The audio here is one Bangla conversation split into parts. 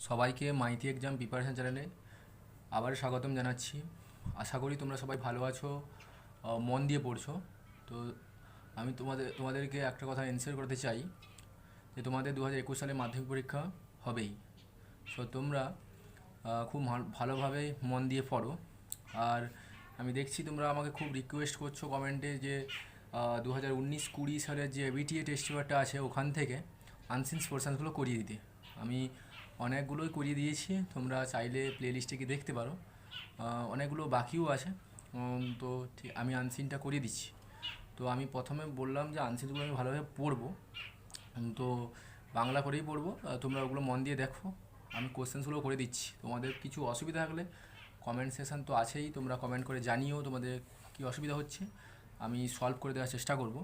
সবাইকে মাইথি এক্সাম প্রিপারেশান চ্যানেলে আবার স্বাগতম জানাচ্ছি। আশা করি তোমরা সবাই ভালো আছো, মন দিয়ে পড়ছো। তো আমি তোমাদেরকে একটা কথা এনশিওর করতে চাই যে তোমাদের 2021 সালে মাধ্যমিক পরীক্ষা হবেই। সো তোমরা খুব ভালোভাবে মন দিয়ে পড়ো। আর আমি দেখছি তোমরা আমাকে খুব রিকোয়েস্ট করছো কমেন্টে যে 2019-20 সালের যে বিটিএ টেস্ট পেপারটা আছে ওখান থেকে আনসিন পোর্শনসগুলো করিয়ে দিতে। আমি অনেকগুলোই করিয়ে দিয়েছি, তোমরা চাইলে প্লে লিস্টে গিয়ে দেখতে পারো। অনেকগুলো বাকিও আছে। তো ঠিক আমি আনসিনটা করিয়ে দিচ্ছি। তো আমি প্রথমে বললাম যে আনসিনগুলো আমি ভালোভাবে পড়বো। তো বাংলা করেই পড়বো, তোমরা ওগুলো মন দিয়ে দেখো। আমি কোশ্চেন্সগুলো করে দিচ্ছি, তোমাদের কিছু অসুবিধা থাকলে কমেন্ট সেশন তো আছেই, তোমরা কমেন্ট করে জানিও তোমাদের কী অসুবিধা হচ্ছে, আমি সলভ করে দেওয়ার চেষ্টা করব।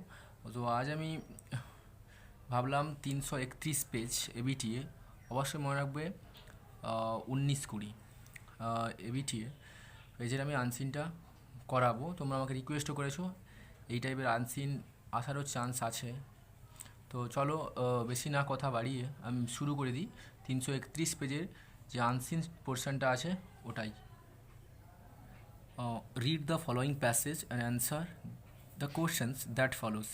তো আজ আমি ভাবলাম 331 পেজ এবিটিএ, অবশ্যই মনে রাখবে 19-20 এবিটিএ পেজের আমি আনসিনটা করাবো। তোমরা আমাকে রিকোয়েস্টও করেছো, এই টাইপের আনসিন আসারও চান্স আছে। তো চলো বেশি না কথা বাড়িয়ে আমি শুরু করে দিই 331 পেজের যে আনসিন পোর্শনটা আছে ওটাই। Read the following passage and answer the questions that follows.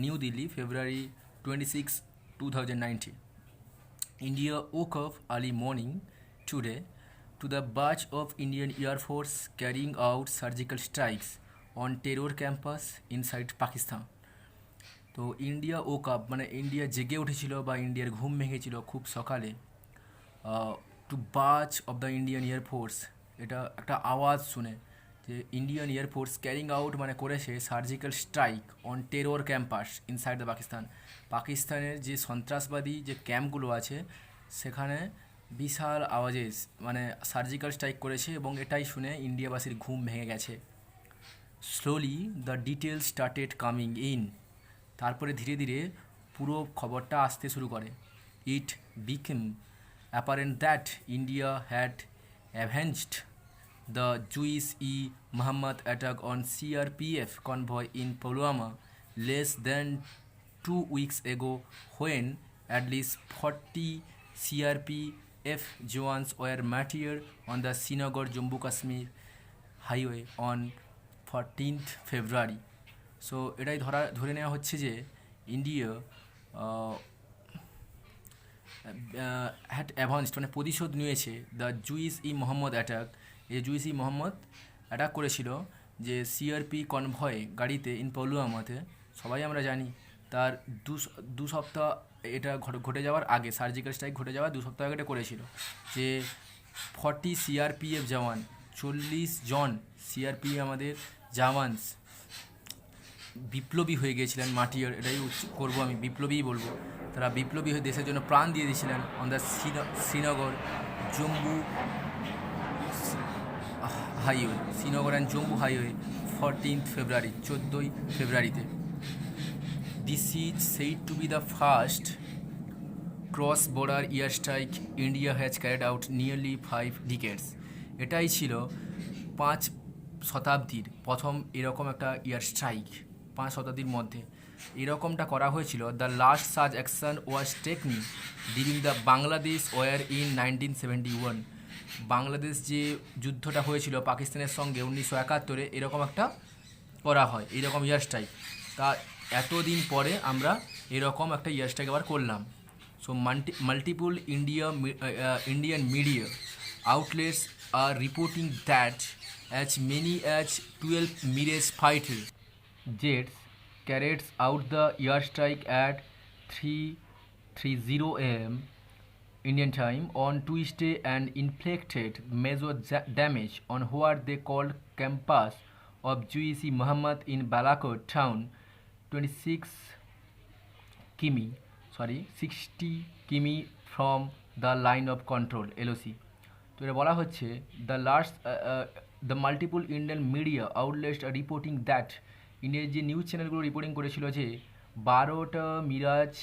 New Delhi, February 26, 2019. India woke up early morning today to the barrage of Indian Air Force carrying out surgical strikes on terror campus inside Pakistan. তো ইন্ডিয়া ও কাপ মানে ইন্ডিয়া জেগে উঠেছিল বা ইন্ডিয়ার ঘুম ভেঙেছিল খুব সকালে। টু বাচ অফ দ্য ইন্ডিয়ান এয়ারফোর্স, এটা একটা আওয়াজ শুনে যে ইন্ডিয়ান এয়ারফোর্স ক্যারিং আউট মানে করেছে surgical strike on terror campus inside the Pakistan. পাকিস্তানের যে সন্ত্রাসবাদী যে ক্যাম্পগুলো আছে সেখানে বিশাল আওয়াজে মানে সার্জিক্যাল স্ট্রাইক করেছে, এবং এটাই শুনে ইন্ডিয়াবাসীর ঘুম ভেঙে গেছে। Slowly the details started coming in, তারপরে ধীরে ধীরে পুরো খবরটা আসতে শুরু করে। It became apparent that India had avenged the Jaish-e-Mohammed attack on CRPF convoy in Pulwama less than 2 weeks ago, when at least 40 CRPF jawans were martyred on the Srinagar-Jammu Kashmir highway on 14th February. So এটাই ধরে নেওয়া হচ্ছে যে ইন্ডিয়া হ্যাড অ্যাভান্সড মানে প্রতিশোধ নিয়েছে দ্য জুইশ-ই-মোহাম্মদ অ্যাটাক। এই জুইশ-ই-মোহাম্মদ অ্যাটাক করেছিল যে CRP কনভয় গাড়িতে ইন পুলওয়ামাতে। সবাই আমরা জানি তার দু সপ্তাহ এটা ঘটে যাওয়ার আগে, সার্জিক্যাল স্ট্রাইক ঘটে যাওয়ার 2 সপ্তাহ আগে এটা করেছিল যে 40 CRPF জওয়ান, 40 জন CRP আমাদের জওয়ানস বিপ্লবী হয়ে গিয়েছিলেন, মাটিয়ার এটাই করবো আমি, বিপ্লবীই বলবো। তারা বিপ্লবী হয়ে দেশের জন্য প্রাণ দিয়ে দিয়েছিলেন on the Srinagar Jammu highway, Srinagar and Jammu highway 14th February, 14ই ফেব্রুয়ারিতে। This is said to B the first cross border air strike India has carried out nearly 5 decades। এটাই ছিল 5 শতাব্দীর প্রথম এরকম একটা এয়ার স্ট্রাইক। 5 শতাব্দীর মধ্যে এরকমটা করা হয়েছিল। The last such action was taken during the Bangladesh war in 1971। Bangladesh যে যুদ্ধটা হয়েছিল পাকিস্তানের সঙ্গে 1971-এ, এরকম একটা করা হয় এরকম এয়ার স্ট্রাইক। তা এতদিন পরে আমরা এরকম একটা এয়ার স্ট্রাইক আবার করলাম। So multiple Indian media outlets are reporting that as many as 12 Mirage fighter jets carried out the airstrike at 3:30 a.m. Indian time on Tuesday and inflicted major damage on what they called campus of Jaish-e-Mohammed in Balakot town, 60 কিমি from the line of control LOC। তো এটা বলা হচ্ছে the multiple Indian media outlets are reporting that, ইন্ডিয়ার যে নিউজ চ্যানেলগুলো রিপোর্টিং করেছিল যে 12টা মিরাজ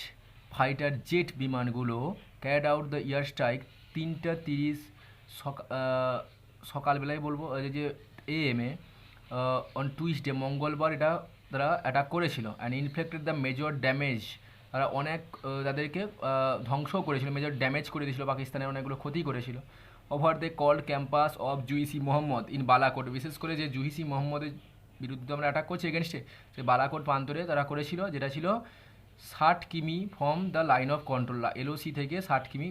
ফাইটার জেট বিমানগুলো carried out the air strike 3:30 সকালবেলায় বলবো যে AM অন টুইসডে মঙ্গলবার এটা তারা অ্যাটাক করেছিল and inflicted the major damage তারা অনেক তাদেরকে ধ্বংসও করেছিল, মেজর ড্যামেজ করে দিয়েছিল, পাকিস্তানের অনেকগুলো ক্ষতি করেছিল। Over the called campus of Jaish-e Mohammed in Balakot, বিশেষ করে যে জুইসি মোহাম্মদের বিরুদ্ধে আমরা অ্যাটাক করছি এগেনস্টে, সেই বালাকোট প্রান্তরে তারা করেছিল, যেটা ছিল 60 কিমি from the line of control, LOC থেকে 60 কিমি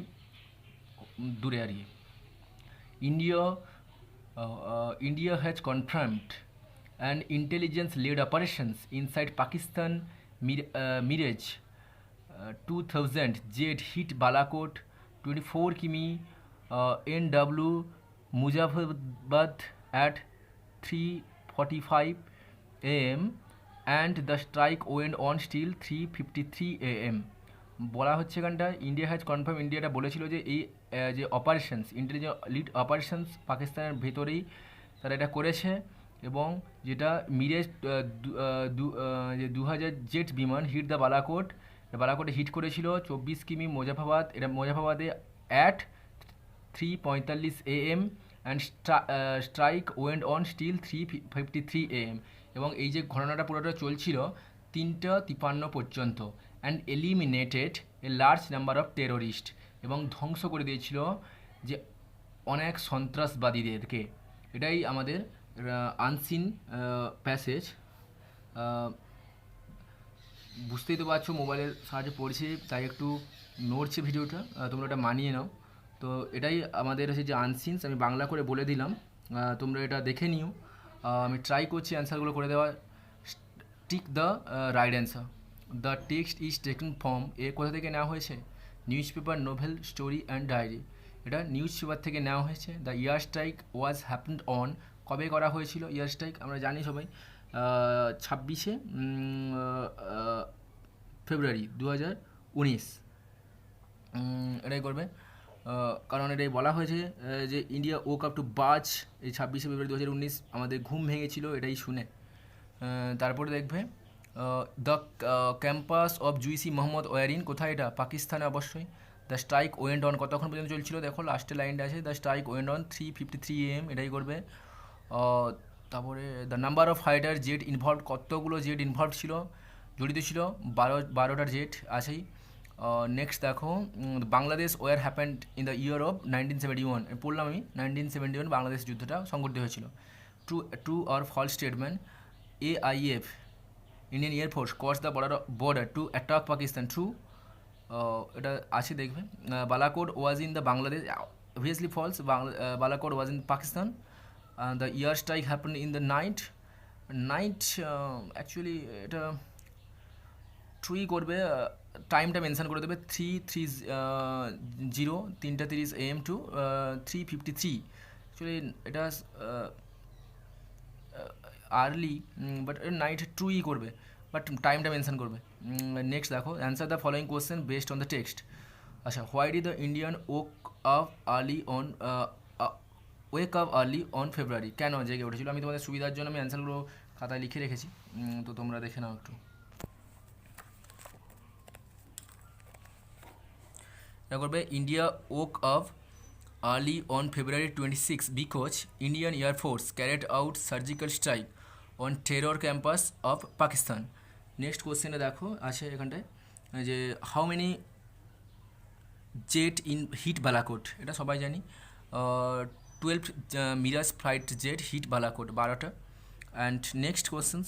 দূরে হারিয়ে। India has confirmed an intelligence-led operations inside Pakistan Mirage 2000 jet hit Balakot 24 km NW Muzaffarabad at 3:45 am and the strike went on till 3:53 am. বলা হচ্ছে এখানটা ইন্ডিয়া হ্যাজ কনফার্ম, ইন্ডিয়াটা বলেছিল যে এই যে অপারেশনস, ইন্টেলিজেন্স লিড অপারেশনস পাকিস্তানের ভেতরেই তারা এটা করেছে, এবং যেটা মিরেজ যে 2000 জেট বিমান হিট দ্য বালাকোট, বালাকোটে হিট করেছিল 24 কিমি মোজাফাবাদ, এটা মোজাফাবাদে at 3:45 am and strike went on still 3:53 am, এবং এই যে ঘটনাটা পুরোটা চলছিল 3:53 পর্যন্ত, and eliminated a large number of terrorist, এবং ধ্বংস করে দিয়েছিল যে অনেক সন্ত্রাসবাদীদেরকে। এটাই আমাদের আনসিন প্যাসেজ। বুঝতেই তো পারছো মোবাইলের সাহায্যে পড়ছি তাই একটু নড়ছে ভিডিওটা, তোমরা এটা মানিয়ে নাও। তো এটাই আমাদের হচ্ছে যে আনসিনস, আমি বাংলা করে বলে দিলাম, তোমরা এটা দেখে নিও। আমি ট্রাই করছি অ্যান্সারগুলো করে দেওয়ার। Tick the right answer. The text is taken from, এ কোথা থেকে নেওয়া হয়েছে? News paper, novel, story and diary, এটা নিউজ পেপার থেকে নেওয়া হয়েছে। The air strike was happened on, কবে করা হয়েছিল ইয়ার স্ট্রাইক? আমরা জানি সবাই 26শে ফেব্রুয়ারি 2019, এটাই করবে, কারণ এটাই বলা হয়েছে যে ইন্ডিয়া ওক আপ টু বাজ, এই 26শে ফেব্রুয়ারি 2019 আমাদের ঘুম ভেঙেছিল এটাই শুনে। তারপরে দেখবে the campus of Jaish-e Mohammad ওয়ারিন, কোথায় এটা? পাকিস্তানে অবশ্যই। দ্য স্ট্রাইক ওয়েন্ট অন, কতক্ষণ পর্যন্ত চলছিল? দেখো লাস্টের লাইনটা আছে, the strike went on 3:53 am, এটাই করবে। তারপরে the number of fighter jet involve, কতগুলো জেট ইনভলভ ছিল, জড়িত ছিল? 12টা জেট আছেই। নেক্সট দেখো Bangladesh war happened in the year of 1971, পড়লাম আমি 1971 বাংলাদেশ যুদ্ধটা সংঘটিত হয়েছিল। True or false statement? AIF Indian air force cross the border to attack Pakistan, true, এটা আছে দেখবে। Balakot was in the Bangladesh, obviously false, Balakot was in Pakistan. The air strike happen in the night, actually এটা ট্রুই করবে, টাইমটা মেনশন করে দেবে 3:30 am টু 3:53, অ্যাকচুয়ালি এটা আর্লি, বাট নাইট ট্রুই করবে, বাট টাইমটা মেনশন করবে। নেক্সট দেখো answer the following question based on the text. আচ্ছা, why did the Indian woke up early on wake up early on February, কেন জেগে উঠেছিল? আমি তোমাদের সুবিধার জন্য আমি অ্যান্সারগুলো খাতায় লিখে রেখেছি, তো তোমরা দেখে নাও একটু। এটা করবে India woke up early on February 26 because Indian Air Force carried out surgical strike on terror campus of Pakistan. Next কোশ্চেনে দেখো আছে এখানটায় যে how many jet in hit Balakot, এটা সবাই জানি। 12 Mirage flight jet hit Balakot, 12টা। And next questions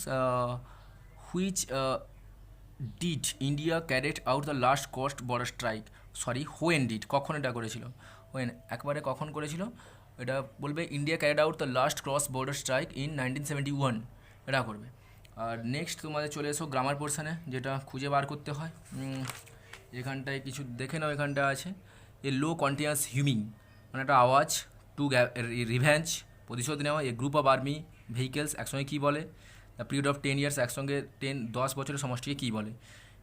which did India carried out the last কোস্ট border strike, sorry when did, কখন এটা করেছিল? হোয়েন, একবারে কখন করেছিল? এটা বলবে India carried out the last cross border strike in 1971, এটা করবে। আর নেক্সট তোমাদের চলে এসো গ্রামার পোর্শনে, যেটা খুঁজে বার করতে হয়। এখানটায় কিছু দেখে নাও, এখানটা আছে এ লো কন্টিনিউয়াস হিউমিং, মানে একটা আওয়াজ। টু রিভেঞ্জ, প্রতিশোধ নেওয়া। এ গ্রুপ অফ আর্মি ভেহিকেলস, একসঙ্গে কী বলে? দ্য পিরিয়ড অফ 10 years, একসঙ্গে 10 বছরের সমষ্টিকে কী বলে?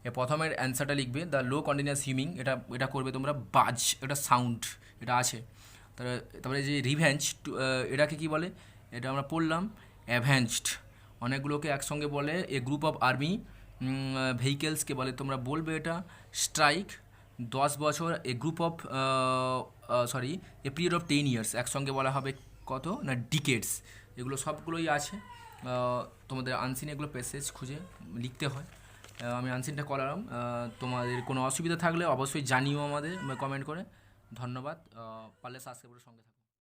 এ প্রথমের অ্যান্সারটা লিখবে দ্য লো কন্টিনিউয়াস হিউমিং, এটা করবে তোমরা বাজ, এটা সাউন্ড, এটা আছে। তারপরে যে রিভেঞ্জ, এটাকে কী বলে? এটা আমরা পড়লাম অ্যাভেঞ্জড, অনেকগুলোকে একসঙ্গে বলে। এ গ্রুপ অফ আর্মি ভেহিকেলসকে বলে, তোমরা বলবে এটা স্ট্রাইক। 10 বছর, a group of a period of 10 years, একসঙ্গে বলা হবে কত না ডিকেডস। এগুলো সবগুলোই আছে তোমাদের আনসিন, এগুলো প্যাসেজ খুঁজে লিখতে হয়। আমি আনসিনটা করলাম। তোমাদের কোনো অসুবিধা থাকলে অবশ্যই জানিও আমাদের কমেন্ট করে। ধন্যবাদ। পারলে সাবস্ক্রাইব করে সঙ্গে থাকো।